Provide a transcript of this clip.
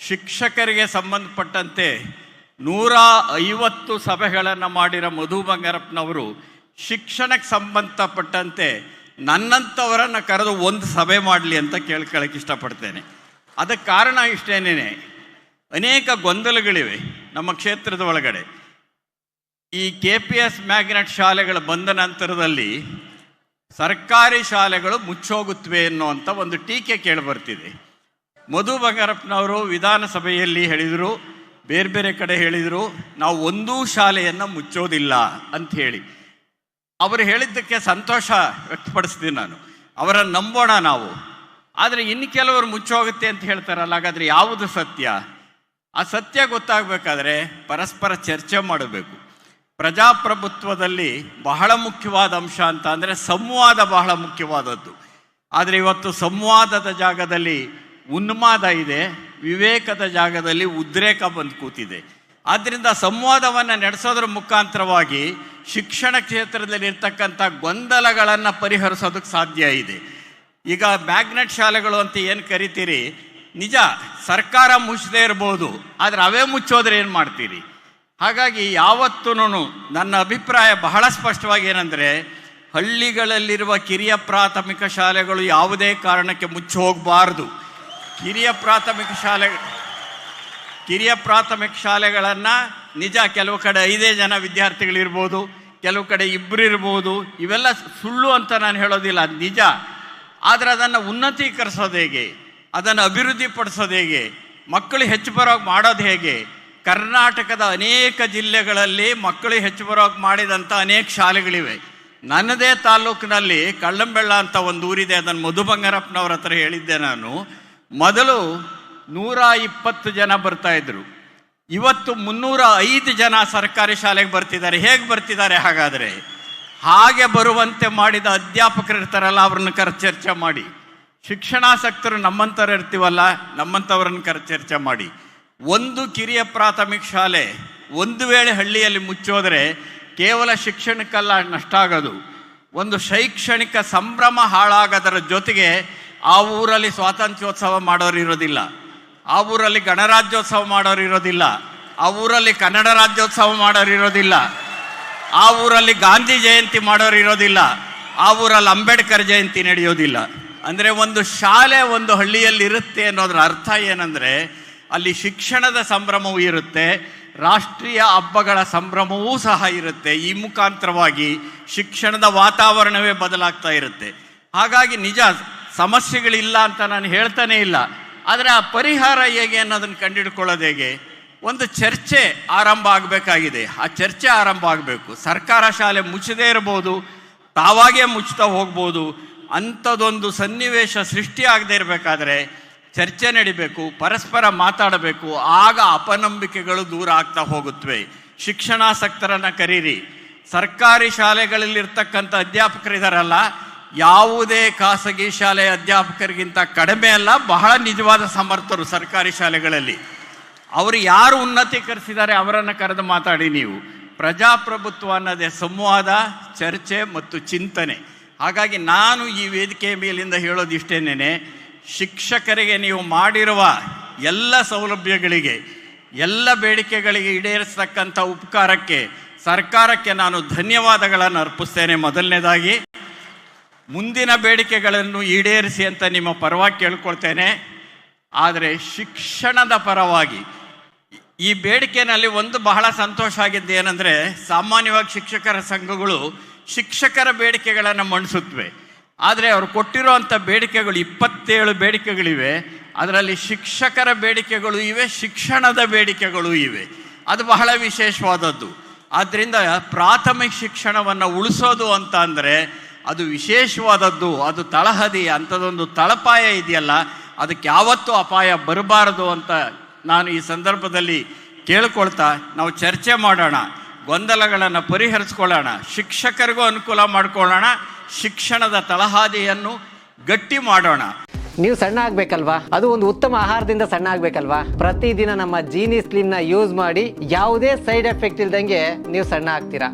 ಶಿಕ್ಷಕರಿಗೆ ಸಂಬಂಧಪಟ್ಟಂತೆ 150 ಸಭೆಗಳನ್ನು ಮಾಡಿರೋ ಮಧು ಬಂಗಾರಪ್ಪನವರು ಶಿಕ್ಷಣಕ್ಕೆ ಸಂಬಂಧಪಟ್ಟಂತೆ ನನ್ನಂಥವರನ್ನು ಕರೆದು ಒಂದು ಸಭೆ ಮಾಡಲಿ ಅಂತ ಕೇಳ್ಕೊಳ್ಳೋಕೆ ಇಷ್ಟಪಡ್ತೇನೆ. ಅದಕ್ಕೆ ಕಾರಣ ಇಷ್ಟೇನೇ, ಅನೇಕ ಗೊಂದಲಗಳಿವೆ ನಮ್ಮ ಕ್ಷೇತ್ರದ ಒಳಗಡೆ. ಈ KPS ಮ್ಯಾಗ್ನೆಟ್ ಶಾಲೆಗಳು ಬಂದ ನಂತರದಲ್ಲಿ ಸರ್ಕಾರಿ ಶಾಲೆಗಳು ಮುಚ್ಚೋಗುತ್ತವೆ ಅನ್ನುವಂಥ ಒಂದು ಟೀಕೆ ಕೇಳಿಬರ್ತಿದೆ. ಮಧು ಬಂಗಾರಪ್ಪನವರು ವಿಧಾನಸಭೆಯಲ್ಲಿ ಹೇಳಿದರು, ಬೇರೆ ಬೇರೆ ಕಡೆ ಹೇಳಿದರು, ನಾವು ಒಂದೂ ಶಾಲೆಯನ್ನು ಮುಚ್ಚೋದಿಲ್ಲ ಅಂತ ಹೇಳಿ. ಅವರು ಹೇಳಿದ್ದಕ್ಕೆ ಸಂತೋಷ ವ್ಯಕ್ತಪಡಿಸ್ತೀನಿ ನಾನು, ಅವರನ್ನು ನಂಬೋಣ ನಾವು. ಆದರೆ ಇನ್ನು ಕೆಲವರು ಮುಚ್ಚೋಗುತ್ತೆ ಅಂತ ಹೇಳ್ತಾರಲ್ಲ, ಹಾಗಾದರೆ ಯಾವುದು ಸತ್ಯ? ಆ ಸತ್ಯ ಗೊತ್ತಾಗಬೇಕಾದ್ರೆ ಪರಸ್ಪರ ಚರ್ಚೆ ಮಾಡಬೇಕು. ಪ್ರಜಾಪ್ರಭುತ್ವದಲ್ಲಿ ಬಹಳ ಮುಖ್ಯವಾದ ಅಂಶ ಅಂತ ಅಂದರೆ ಸಂವಾದ ಬಹಳ ಮುಖ್ಯವಾದದ್ದು. ಆದರೆ ಇವತ್ತು ಸಂವಾದದ ಜಾಗದಲ್ಲಿ ಉನ್ಮಾದ ಇದೆ, ವಿವೇಕದ ಜಾಗದಲ್ಲಿ ಉದ್ರೇಕ ಬಂದು ಕೂತಿದೆ. ಆದ್ದರಿಂದ ಸಂವಾದವನ್ನು ನಡೆಸೋದ್ರ ಮುಖಾಂತರವಾಗಿ ಶಿಕ್ಷಣ ಕ್ಷೇತ್ರದಲ್ಲಿ ಇರ್ತಕ್ಕಂಥ ಗೊಂದಲಗಳನ್ನು ಪರಿಹರಿಸೋದಕ್ಕೆ ಸಾಧ್ಯ ಇದೆ. ಈಗ ಮ್ಯಾಗ್ನೆಟ್ ಶಾಲೆಗಳು ಅಂತ ಏನು ಕರಿತೀರಿ, ನಿಜ ಸರ್ಕಾರ ಮುಚ್ಚದೇ ಇರ್ಬೋದು, ಆದರೆ ಅವೇ ಮುಚ್ಚೋದ್ರೆ ಏನು ಮಾಡ್ತೀರಿ? ಹಾಗಾಗಿ ಯಾವತ್ತೂ ನನ್ನ ಅಭಿಪ್ರಾಯ ಬಹಳ ಸ್ಪಷ್ಟವಾಗಿ ಏನಂದರೆ, ಹಳ್ಳಿಗಳಲ್ಲಿರುವ ಕಿರಿಯ ಪ್ರಾಥಮಿಕ ಶಾಲೆಗಳು ಯಾವುದೇ ಕಾರಣಕ್ಕೆ ಮುಚ್ಚಿ ಹೋಗಬಾರ್ದು. ಕಿರಿಯ ಪ್ರಾಥಮಿಕ ಶಾಲೆಗಳನ್ನು ನಿಜ ಕೆಲವು ಕಡೆ 5 ಜನ ವಿದ್ಯಾರ್ಥಿಗಳಿರ್ಬೋದು, ಕೆಲವು ಕಡೆ 2 ಇರ್ಬೋದು, ಇವೆಲ್ಲ ಸುಳ್ಳು ಅಂತ ನಾನು ಹೇಳೋದಿಲ್ಲ, ನಿಜ. ಆದರೆ ಅದನ್ನು ಉನ್ನತೀಕರಿಸೋದು ಹೇಗೆ, ಅದನ್ನು ಅಭಿವೃದ್ಧಿಪಡಿಸೋದು ಹೇಗೆ, ಮಕ್ಕಳು ಹೆಚ್ಚು ಬರೋಕೆ ಮಾಡೋದು ಹೇಗೆ? ಕರ್ನಾಟಕದ ಅನೇಕ ಜಿಲ್ಲೆಗಳಲ್ಲಿ ಮಕ್ಕಳು ಹೆಚ್ಚು ಬರೋಕೆ ಮಾಡಿದಂಥ ಅನೇಕ ಶಾಲೆಗಳಿವೆ. ನನ್ನದೇ ತಾಲೂಕಿನಲ್ಲಿ ಕಳ್ಳಂಬೆಳ್ಳ ಅಂತ ಒಂದು ಊರಿದೆ, ಅದನ್ನು ಮಧು ಬಂಗಾರಪ್ಪನವ್ರ ಹತ್ರ ಹೇಳಿದ್ದೆ ನಾನು. ಮೊದಲು 120 ಜನ ಬರ್ತಾಯಿದ್ರು, ಇವತ್ತು 305 ಜನ ಸರ್ಕಾರಿ ಶಾಲೆಗೆ ಬರ್ತಿದ್ದಾರೆ. ಹೇಗೆ ಬರ್ತಿದ್ದಾರೆ? ಹಾಗಾದರೆ ಹಾಗೆ ಬರುವಂತೆ ಮಾಡಿದ ಅಧ್ಯಾಪಕರು ಇರ್ತಾರಲ್ಲ, ಅವ್ರನ್ನ ಕರೆದು ಚರ್ಚೆ ಮಾಡಿ. ಶಿಕ್ಷಣಾಸಕ್ತರು ನಮ್ಮಂಥವ್ರು ಇರ್ತೀವಲ್ಲ, ನಮ್ಮಂಥವ್ರನ್ನ ಕರೆದು ಚರ್ಚೆ ಮಾಡಿ. ಒಂದು ಕಿರಿಯ ಪ್ರಾಥಮಿಕ ಶಾಲೆ ಒಂದು ವೇಳೆ ಹಳ್ಳಿಯಲ್ಲಿ ಮುಚ್ಚೋದ್ರೆ ಕೇವಲ ಶಿಕ್ಷಣಕ್ಕಲ್ಲ ನಷ್ಟ ಆಗೋದು, ಒಂದು ಶೈಕ್ಷಣಿಕ ಸಂಭ್ರಮ ಹಾಳಾಗೋದರ ಜೊತೆಗೆ ಆ ಊರಲ್ಲಿ ಸ್ವಾತಂತ್ರ್ಯೋತ್ಸವ ಮಾಡೋರು ಇರೋದಿಲ್ಲ, ಆ ಊರಲ್ಲಿ ಗಣರಾಜ್ಯೋತ್ಸವ ಮಾಡೋರು ಇರೋದಿಲ್ಲ, ಆ ಊರಲ್ಲಿ ಕನ್ನಡ ರಾಜ್ಯೋತ್ಸವ ಮಾಡೋರು ಇರೋದಿಲ್ಲ, ಆ ಊರಲ್ಲಿ ಗಾಂಧಿ ಜಯಂತಿ ಮಾಡೋರು ಇರೋದಿಲ್ಲ, ಆ ಊರಲ್ಲಿ ಅಂಬೇಡ್ಕರ್ ಜಯಂತಿ ನಡೆಯೋದಿಲ್ಲ. ಅಂದರೆ ಒಂದು ಶಾಲೆ ಒಂದು ಹಳ್ಳಿಯಲ್ಲಿ ಇರುತ್ತೆ ಅನ್ನೋದ್ರ ಅರ್ಥ ಏನಂದರೆ, ಅಲ್ಲಿ ಶಿಕ್ಷಣದ ಸಂಭ್ರಮವೂ ಇರುತ್ತೆ, ರಾಷ್ಟ್ರೀಯ ಹಬ್ಬಗಳ ಸಂಭ್ರಮವೂ ಸಹ ಇರುತ್ತೆ. ಈ ಮುಖಾಂತರವಾಗಿ ಶಿಕ್ಷಣದ ವಾತಾವರಣವೇ ಬದಲಾಗ್ತಾ ಇರುತ್ತೆ. ಹಾಗಾಗಿ ನಿಜ ಸಮಸ್ಯೆಗಳಿಲ್ಲ ಅಂತ ನಾನು ಹೇಳ್ತಾನೇ ಇಲ್ಲ, ಆದರೆ ಆ ಪರಿಹಾರ ಹೇಗೆ ಅನ್ನೋದನ್ನು ಕಂಡುಹಿಡ್ಕೊಳ್ಳೋದು ಹೇಗೆ? ಒಂದು ಚರ್ಚೆ ಆರಂಭ ಆಗಬೇಕಾಗಿದೆ. ಆ ಚರ್ಚೆ ಆರಂಭ ಆಗಬೇಕು. ಸರ್ಕಾರ ಶಾಲೆ ಮುಚ್ಚದೇ ಇರ್ಬೋದು, ತಾವಾಗೇ ಮುಚ್ತಾ ಹೋಗ್ಬೋದು. ಅಂಥದ್ದೊಂದು ಸನ್ನಿವೇಶ ಸೃಷ್ಟಿಯಾಗದೇ ಇರಬೇಕಾದ್ರೆ ಚರ್ಚೆ ನಡಿಬೇಕು, ಪರಸ್ಪರ ಮಾತಾಡಬೇಕು. ಆಗ ಅಪನಂಬಿಕೆಗಳು ದೂರ ಆಗ್ತಾ ಹೋಗುತ್ತವೆ. ಶಿಕ್ಷಣಾಸಕ್ತರನ್ನು ಕರೀರಿ. ಸರ್ಕಾರಿ ಶಾಲೆಗಳಲ್ಲಿರ್ತಕ್ಕಂಥ ಅಧ್ಯಾಪಕರಿದಾರಲ್ಲ, ಯಾವುದೇ ಖಾಸಗಿ ಶಾಲೆಯ ಅಧ್ಯಾಪಕರಿಗಿಂತ ಕಡಿಮೆ ಅಲ್ಲ, ಬಹಳ ನಿಜವಾದ ಸಮರ್ಥರು ಸರ್ಕಾರಿ ಶಾಲೆಗಳಲ್ಲಿ. ಅವರು ಯಾರು ಉನ್ನತೀಕರಿಸಿದ್ದಾರೆ ಅವರನ್ನು ಕರೆದು ಮಾತಾಡಿ. ನೀವು ಪ್ರಜಾಪ್ರಭುತ್ವ ಅನ್ನೋದೇ ಸಂವಾದ, ಚರ್ಚೆ ಮತ್ತು ಚಿಂತನೆ. ಹಾಗಾಗಿ ನಾನು ಈ ವೇದಿಕೆ ಮೇಲಿಂದ ಹೇಳೋದಿಷ್ಟೇನೆ, ಶಿಕ್ಷಕರಿಗೆ ನೀವು ಮಾಡಿರುವ ಎಲ್ಲ ಸೌಲಭ್ಯಗಳಿಗೆ, ಎಲ್ಲ ಬೇಡಿಕೆಗಳಿಗೆ ಈಡೇರಿಸ್ತಕ್ಕಂಥ ಉಪಕಾರಕ್ಕೆ ಸರ್ಕಾರಕ್ಕೆ ನಾನು ಧನ್ಯವಾದಗಳನ್ನು ಅರ್ಪಿಸ್ತೇನೆ. ಮೊದಲನೇದಾಗಿ ಮುಂದಿನ ಬೇಡಿಕೆಗಳನ್ನು ಈಡೇರಿಸಿ ಅಂತ ನಿಮ್ಮ ಪರವಾಗಿ ಕೇಳ್ಕೊಳ್ತೇನೆ. ಆದರೆ ಶಿಕ್ಷಣದ ಪರವಾಗಿ ಈ ಬೇಡಿಕೆಯಲ್ಲಿ ಒಂದು ಬಹಳ ಸಂತೋಷ ಆಗಿದ್ದು ಏನಂದರೆ, ಸಾಮಾನ್ಯವಾಗಿ ಶಿಕ್ಷಕರ ಸಂಘಗಳು ಶಿಕ್ಷಕರ ಬೇಡಿಕೆಗಳನ್ನು ಮಂಡಿಸುತ್ತವೆ. ಆದರೆ ಅವರು ಕೊಟ್ಟಿರುವಂಥ ಬೇಡಿಕೆಗಳು 27 ಬೇಡಿಕೆಗಳಿವೆ. ಅದರಲ್ಲಿ ಶಿಕ್ಷಕರ ಬೇಡಿಕೆಗಳು ಇವೆ, ಶಿಕ್ಷಣದ ಬೇಡಿಕೆಗಳು ಇವೆ. ಅದು ಬಹಳ ವಿಶೇಷವಾದದ್ದು. ಆದ್ದರಿಂದ ಪ್ರಾಥಮಿಕ ಶಿಕ್ಷಣವನ್ನು ಉಳಿಸೋದು ಅಂತ ಅಂದರೆ ಅದು ವಿಶೇಷವಾದದ್ದು. ಅದು ತಳಹದಿ, ಅಂಥದ್ದೊಂದು ತಳಪಾಯ ಇದೆಯಲ್ಲ, ಅದಕ್ಕೆ ಯಾವತ್ತೂ ಅಪಾಯ ಬರಬಾರದು ಅಂತ ನಾನು ಈ ಸಂದರ್ಭದಲ್ಲಿ ಕೇಳ್ಕೊಳ್ತಾ, ನಾವು ಚರ್ಚೆ ಮಾಡೋಣ, ಗೊಂದಲಗಳನ್ನು ಪರಿಹರಿಸ್ಕೊಳ್ಳೋಣ, ಶಿಕ್ಷಕರಿಗೂ ಅನುಕೂಲ ಮಾಡಿಕೊಳ್ಳೋಣ, ಶಿಕ್ಷಣದ ತಳಹಾದಿಯನ್ನು ಗಟ್ಟಿ ಮಾಡೋಣ. ನೀವು ಸಣ್ಣ ಆಗ್ಬೇಕಲ್ವಾ? ಅದು ಒಂದು ಉತ್ತಮ ಆಹಾರದಿಂದ ಸಣ್ಣ ಆಗ್ಬೇಕಲ್ವಾ? ಪ್ರತಿದಿನ ನಮ್ಮ ಜೀನಿ ಸ್ಲಿಮ್ನ ಯೂಸ್ ಮಾಡಿ ಯಾವುದೇ ಸೈಡ್ ಎಫೆಕ್ಟ್ ಇಲ್ದಂಗೆ ನೀವು ಸಣ್ಣ ಆಗ್ತೀರಾ.